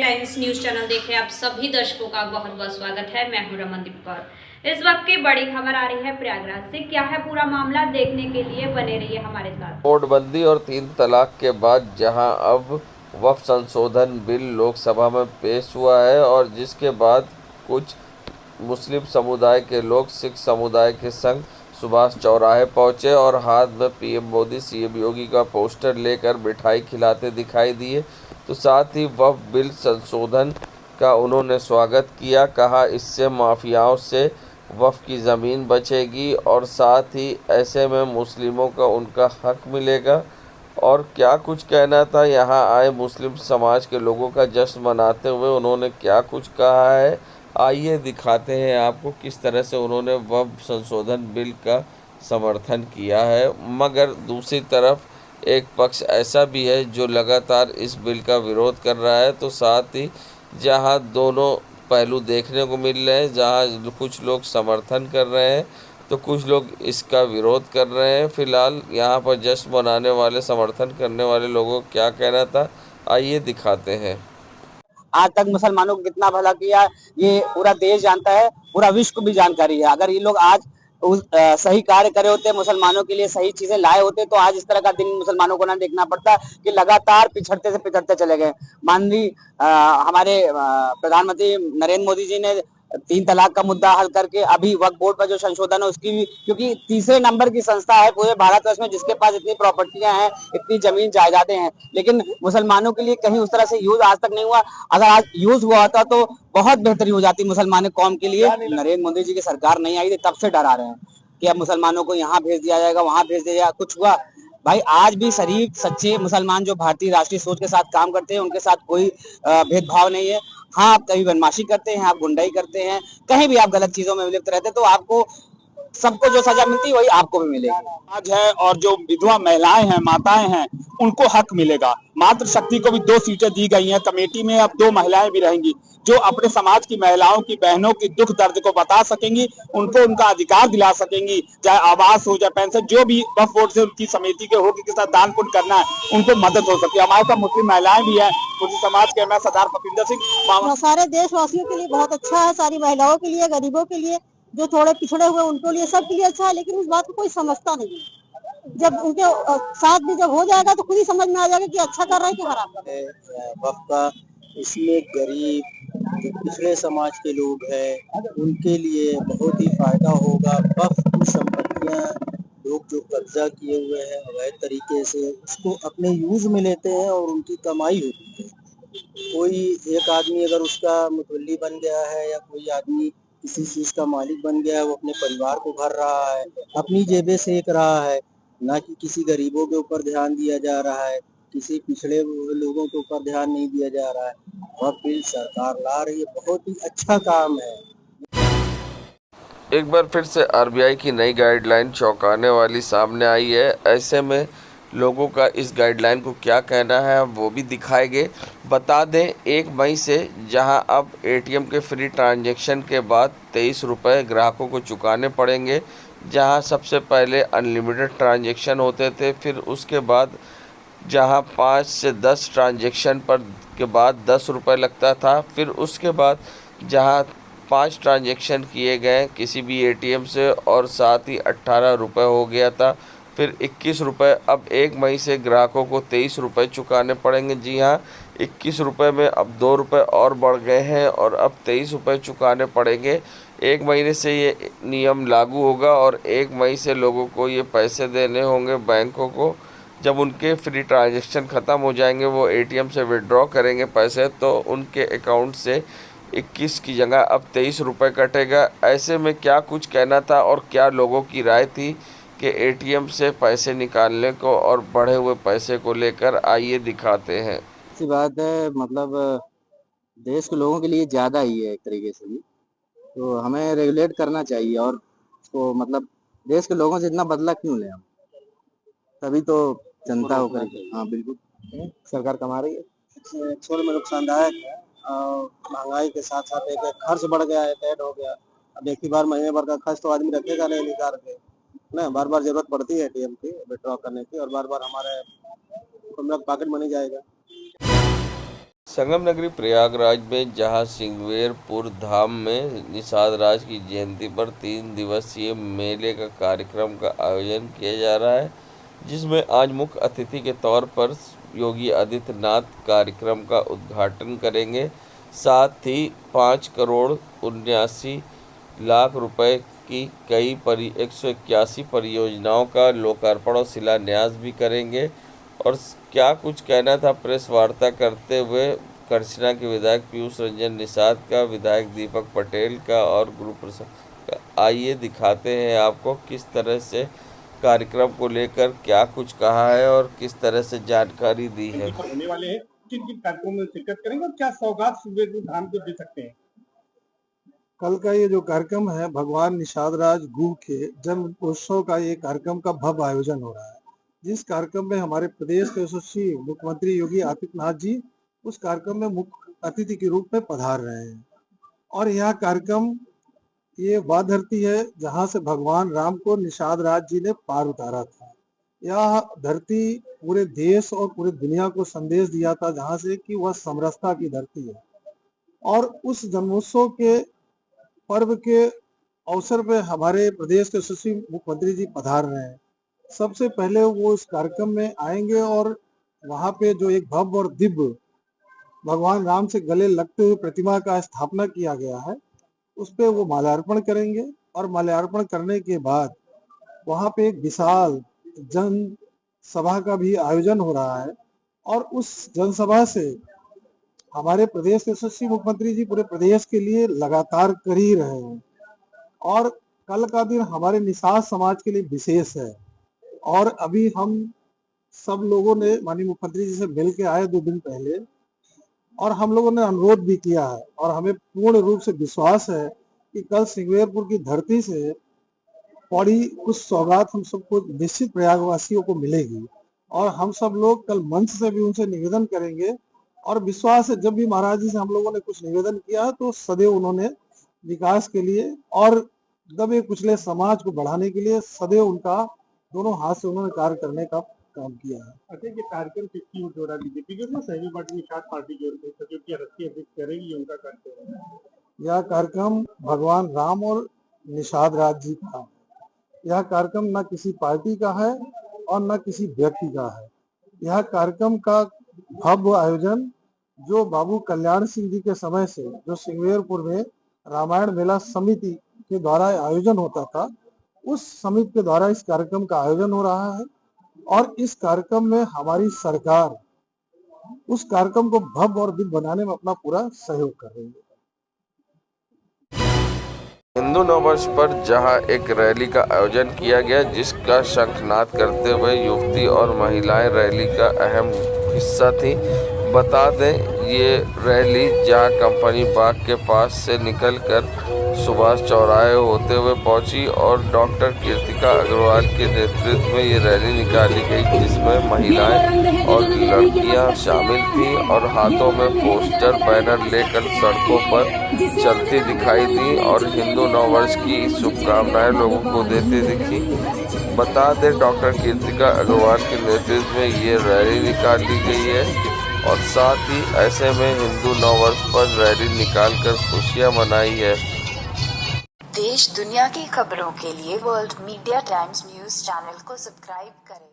Times news channel देखे आप सभी दर्शकों का बहुत बहुत स्वागत है। मैं हूं रमनदीप कौर। इस वक्त की बड़ी खबर आ रही है प्रयागराज से। क्या है पूरा मामला, देखने के लिए बने रहिए हमारे साथ। नोटबंदी और 3 तलाक के बाद जहां अब वक्फ संशोधन बिल लोकसभा में पेश हुआ है और जिसके बाद कुछ मुस्लिम समुदाय के लोग सिख समुदाय के संग सुभाष चौराहे पहुंचे और हाथ में पीएम मोदी सीएम योगी का पोस्टर लेकर मिठाई खिलाते दिखाई दिए। तो साथ ही वक्फ बिल संशोधन का उन्होंने स्वागत किया, कहा इससे माफियाओं से वक्फ की ज़मीन बचेगी और साथ ही ऐसे में मुस्लिमों का उनका हक मिलेगा। और क्या कुछ कहना था यहाँ आए मुस्लिम समाज के लोगों का जश्न मनाते हुए, उन्होंने क्या कुछ कहा है, आइए दिखाते हैं आपको किस तरह से उन्होंने वक्फ संशोधन बिल का समर्थन किया है। मगर दूसरी तरफ एक पक्ष ऐसा भी है जो लगातार इस बिल का विरोध कर रहा है। तो साथ ही जहां दोनों पहलू देखने को मिल रहे हैं, जहां कुछ लोग समर्थन कर रहे हैं तो कुछ लोग इसका विरोध कर रहे हैं। फिलहाल यहाँ पर जश्न मनाने वाले, समर्थन करने वाले लोगों को क्या कहना था, आइए दिखाते हैं। आज तक मुसलमानों को कितना भला किया ये पूरा देश जानता है, पूरा विश्व को भी जानकारी है। अगर ये लोग आज सही कार्य करे होते, मुसलमानों के लिए सही चीजें लाए होते तो आज इस तरह का दिन मुसलमानों को ना देखना पड़ता कि लगातार पिछड़ते से पिछड़ते चले गए। माननीय हमारे प्रधानमंत्री नरेंद्र मोदी जी ने 3 तलाक का मुद्दा हल करके अभी वक्फ बोर्ड पर जो संशोधन है उसकी भी, क्योंकि तीसरे नंबर की संस्था है पूरे भारतवर्ष में जिसके पास इतनी प्रॉपर्टियां हैं, इतनी जमीन जायदादें हैं, लेकिन मुसलमानों के लिए कहीं उस तरह से यूज आज तक नहीं हुआ। अगर आज यूज हुआ होता तो बहुत बेहतरी हो जाती मुसलमान कौम के लिए। नरेंद्र मोदी जी की सरकार नहीं आई थी तब से डरा रहे हैं कि अब मुसलमानों को यहाँ भेज दिया जाएगा, वहां भेज दिया जाएगा। कुछ हुआ भाई? आज भी शरीफ सच्चे मुसलमान जो भारतीय राष्ट्रीय सोच के साथ काम करते हैं उनके साथ कोई भेदभाव नहीं है। हाँ, आप कभी बदमाशी करते हैं, आप गुंडाई करते हैं, कहीं भी आप गलत चीजों में लिप्त रहते हैं तो आपको सबको जो सजा मिलती है वही आपको भी मिलेगी। आज है और जो विधवा महिलाएं हैं, माताएं हैं, उनको हक मिलेगा। मातृ शक्ति को भी 2 सीटें दी गई हैं। कमेटी में अब 2 महिलाएं भी रहेंगी जो अपने समाज की महिलाओं की, बहनों की दुख दर्द को बता सकेंगी, उनको उनका अधिकार दिला सकेंगी, चाहे आवास हो, चाहे पेंशन, जो भी वक्फ बोर्ड से उनकी समिति के होगी के साथ दान पुण्य करना है, उनको मदद हो सकती है। हमारे साथ मुस्लिम महिलाएं भी हैं, मुस्लिम समाज के मैं सरदार पपिंदर सिंह। सारे देशवासियों के लिए बहुत अच्छा है, सारी महिलाओं के लिए, गरीबों के लिए, जो थोड़े पिछड़े हुए उनके लिए, सबके लिए अच्छा है। लेकिन इस बात को कोई समझता नहीं है। जब उनके साथ भी जब हो जाएगा तो खुद ही समझ में आ जाएगा कि अच्छा कर रहे हैं कि खराब कर रहे हैं। वक्फ का इसमें गरीब जो पिछड़े समाज के लोग हैं उनके लिए बहुत ही फायदा होगा। वक्फ की संपत्तियां लोग जो कब्जा किए हुए हैं अवैध तरीके से, उसको अपने यूज में लेते हैं और उनकी कमाई होती है। कोई एक आदमी अगर उसका मुतवल्ली बन गया है या कोई आदमी किसी चीज का मालिक बन गया है, वो अपने परिवार को भर रहा है, अपनी जेबें सेक रहा है, ना कि किसी गरीबों के ऊपर ध्यान दिया जा रहा है, किसी पिछड़े लोगों के ऊपर ध्यान नहीं दिया जा रहा है। वक्फ बिल सरकार ला रही है, बहुत ही अच्छा काम है। एक बार फिर से आरबीआई की नई गाइडलाइन चौंकाने वाली सामने आई है। ऐसे में लोगों का इस गाइडलाइन को क्या कहना है वो भी दिखाएंगे। बता दें 1 मई से जहां अब एटीएम के फ्री ट्रांजैक्शन के बाद 23 रुपये ग्राहकों को चुकाने पड़ेंगे। जहां सबसे पहले अनलिमिटेड ट्रांजैक्शन होते थे, फिर उसके बाद जहां 5 से 10 ट्रांजैक्शन पर के बाद 10 रुपये लगता था, फिर उसके बाद जहां 5 ट्रांजैक्शन किए गए किसी भी एटीएम से और साथ ही 18 रुपये हो गया था, फिर 21 रुपये। अब 1 मई से ग्राहकों को 23 रुपये चुकाने पड़ेंगे। जी हाँ, 21 रुपये में अब 2 रुपये और बढ़ गए हैं और अब 23 रुपये चुकाने पड़ेंगे। 1 महीने से ये नियम लागू होगा और 1 मई से लोगों को ये पैसे देने होंगे बैंकों को। जब उनके फ्री ट्रांजैक्शन ख़त्म हो जाएंगे, वो एटीएम से विड्रॉ करेंगे पैसे, तो उनके अकाउंट से 21 की जगह अब 23 रुपये कटेगा। ऐसे में क्या कुछ कहना था और क्या लोगों की राय थी कि एटीएम से पैसे निकालने को और बढ़े हुए पैसे को लेकर, आइए दिखाते हैं। अच्छी बात है, मतलब देश के लोगों के लिए ज़्यादा ही है एक तरीके से भी, तो हमें रेगुलेट करना चाहिए और उसको, मतलब देश के लोगों से इतना बदला क्यों लें हम? तभी तो जनता होकर। हाँ बिल्कुल, सरकार कमा रही है। थोड़ा में नुकसानदायक है और महंगाई के साथ साथ एक खर्च बढ़ गया है, ऐड हो गया। अब एक ही बार महीने भर का खर्च तो आदमी रखेगा नहीं निकाल के ना, बार बार जरूरत पड़ती है एटीएम की विड्रॉ करने की और बार बार हमारे पॉकेट मनी जाएगा। संगम नगरी प्रयागराज में जहां सिंगवेरपुर धाम में निषाद राज की जयंती पर 3 दिवसीय मेले का कार्यक्रम का आयोजन किया जा रहा है, जिसमें आज मुख्य अतिथि के तौर पर योगी आदित्यनाथ कार्यक्रम का उद्घाटन करेंगे। साथ ही 5 करोड़ 79 लाख रुपए की कई 181 परियोजनाओं का लोकार्पण और शिलान्यास भी करेंगे। और क्या कुछ कहना था प्रेस वार्ता करते हुए करछना के विधायक पीयूष रंजन निषाद का, विधायक दीपक पटेल का और गुरु प्रसाद का। आइए दिखाते हैं आपको किस तरह से कार्यक्रम को लेकर क्या कुछ कहा है और किस तरह से जानकारी दी है। होने वाले हैं, किन किन कार्यक्रमों में शिरकत करेंगे और क्या सौगात सिंगवेरपुर धाम को दे सकते हैं। कल का ये जो कार्यक्रम है, भगवान निषाद राज गुरु के जन्म उत्सव का ये कार्यक्रम का भव्य आयोजन हो रहा है, जिस कार्यक्रम में हमारे प्रदेश के यशस्वी मुख्यमंत्री योगी आदित्यनाथ जी उस कार्यक्रम में मुख्य अतिथि के रूप में पधार रहे हैं। और यह कार्यक्रम ये वह धरती है जहां से भगवान राम को निषाद राज जी ने पार उतारा था। यह धरती पूरे देश और पूरी दुनिया को संदेश दिया था, जहां से कि वह समरसता की धरती है। और उस जन्मोत्सव के पर्व के अवसर पे हमारे प्रदेश के यशस्वी मुख्यमंत्री जी पधार रहे हैं। सबसे पहले वो इस कार्यक्रम में आएंगे और वहां पे जो एक भव्य और दिव्य भगवान राम से गले लगते हुए प्रतिमा का स्थापना किया गया है, उस पे वो माल्यार्पण करेंगे। और माल्यार्पण करने के बाद वहां पे एक विशाल जन सभा का भी आयोजन हो रहा है। और उस जनसभा से हमारे प्रदेश के यशस्वी मुख्यमंत्री जी पूरे प्रदेश के लिए लगातार कर ही रहे हैं। और कल का दिन हमारे निषाद समाज के लिए विशेष है। और अभी हम सब लोगों ने माननीय मुख्यमंत्री जी से मिल के आए 2 दिन पहले, और हम लोगों ने अनुरोध भी किया है और हमें पूर्ण रूप से विश्वास है कि कल सिंगवेरपुर की धरती से बड़ी कुछ सौगात हम सबको निश्चित प्रयागवासियों को मिलेगी। और हम सब लोग कल मंच से भी उनसे निवेदन करेंगे। और विश्वास है, जब भी महाराज जी से हम लोगों ने कुछ निवेदन किया तो सदैव उन्होंने विकास के लिए और दबे कुचले समाज को बढ़ाने के लिए सदैव उनका दोनों हाथ से उन्होंने कार्य करने का काम किया है। अच्छा, ये कार्यक्रम किसकी ओर जोड़ा बीजेपी के सहयोगी पार्टी निषाद पार्टी की ओर से जो कि राष्ट्रीय अध्यक्ष करेंगी उनका कार्यक्रम है। यह कार्यक्रम भगवान राम और निषाद राज जी का, यह कार्यक्रम न किसी पार्टी का है और न किसी व्यक्ति का है। यह कार्यक्रम का भव्य आयोजन जो बाबू कल्याण सिंह जी के समय से जो सिंगवेरपुर में रामायण मेला समिति के द्वारा आयोजन होता था, उस समिति के द्वारा इस कार्यक्रम का आयोजन हो रहा है। और इस कार्यक्रम में हमारी सरकार उस कार्यक्रम को भव्य और दिव्य बनाने में अपना पूरा सहयोग कर रही है। हिंदू नववर्ष पर जहां एक रैली का आयोजन किया गया, जिसका शंखनाद करते हुए युवती और महिलाएं रैली का अहम हिस्सा थी। बता दें, ये रैली जहां कंपनी बाग के पास से निकलकर सुभाष चौराहे होते हुए पहुंची और डॉक्टर कीर्तिका अग्रवाल के नेतृत्व में ये रैली निकाली गई, जिसमें महिलाएं और लड़कियां शामिल थीं और हाथों में पोस्टर बैनर लेकर सड़कों पर चलती दिखाई दी और हिंदू नववर्ष की शुभकामनाएं लोगों को देती दिखी। बता दें, डॉक्टर कीर्तिका अग्रवाल के नेतृत्व में ये रैली निकाली गई है और साथ ही ऐसे में हिंदू नववर्ष पर रैली निकालकर खुशियां मनाई है। देश दुनिया की खबरों के लिए world media times news channel को सब्सक्राइब करें।